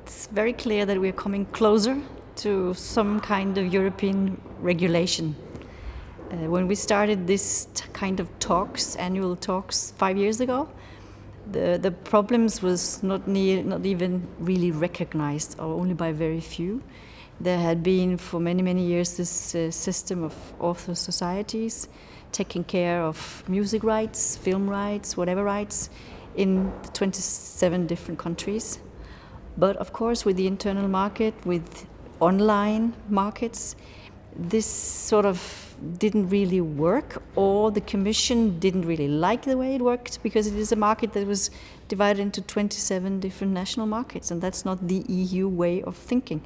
it's very clear that we're coming closer to some kind of European regulation. When we started this kind of talks, annual talks 5 years ago, the problems was not even really recognized, or only by very few. There had been for many years this system of author societies taking care of music rights, film rights, whatever rights in 27 different countries. But of course, with the internal market, with online markets, this sort of didn't really work, or the Commission didn't really like the way it worked, because it is a market that was divided into 27 different national markets, and that's not the EU way of thinking.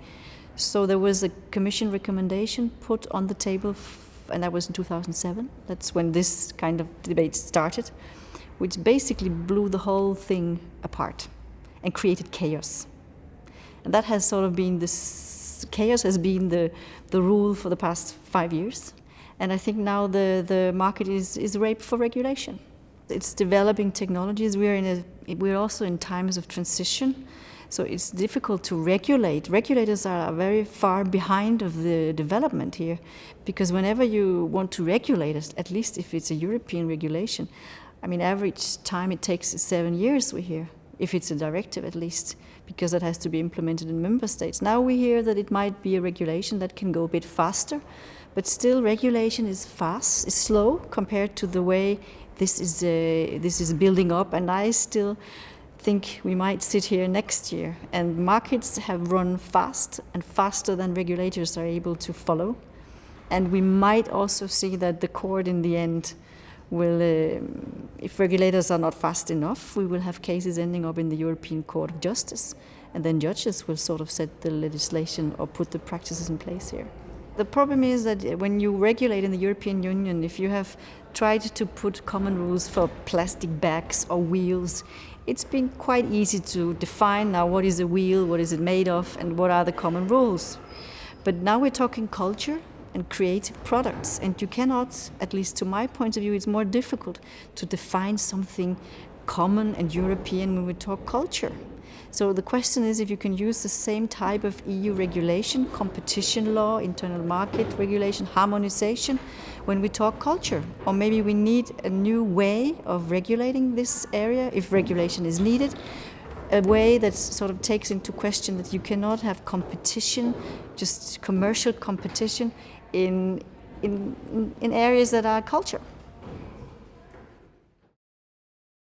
So there was a Commission recommendation put on the table, and that was in 2007. That's when this kind of debate started, which basically blew the whole thing apart and created chaos. And that has sort of been this chaos has been the rule for the past 5 years. And I think now the market is ripe for regulation. It's developing technologies. We're also in times of transition, so it's difficult to regulate. Regulators are very far behind of the development here, because whenever you want to regulate it, at least if it's a European regulation, I mean, average time it takes is 7 years, we hear, if it's a directive at least, because it has to be implemented in member states. Now we hear that it might be a regulation that can go a bit faster, but still regulation is slow compared to the way this is building up, and I still think we might sit here next year and markets have run fast and faster than regulators are able to follow, and we might also see that the court in the end will, if regulators are not fast enough, we will have cases ending up in the European Court of Justice, and then judges will sort of set the legislation or put the practices in place here. The problem is that when you regulate in the European Union, if you have tried to put common rules for plastic bags or wheels, it's been quite easy to define now what is a wheel, what is it made of, and what are the common rules. But now we're talking culture and creative products, and you cannot, at least to my point of view, it's more difficult to define something common and European when we talk culture. So the question is if you can use the same type of EU regulation, competition law, internal market regulation, harmonization, when we talk culture. Or maybe we need a new way of regulating this area, if regulation is needed, a way that sort of takes into question that you cannot have competition, just commercial competition in areas that are culture.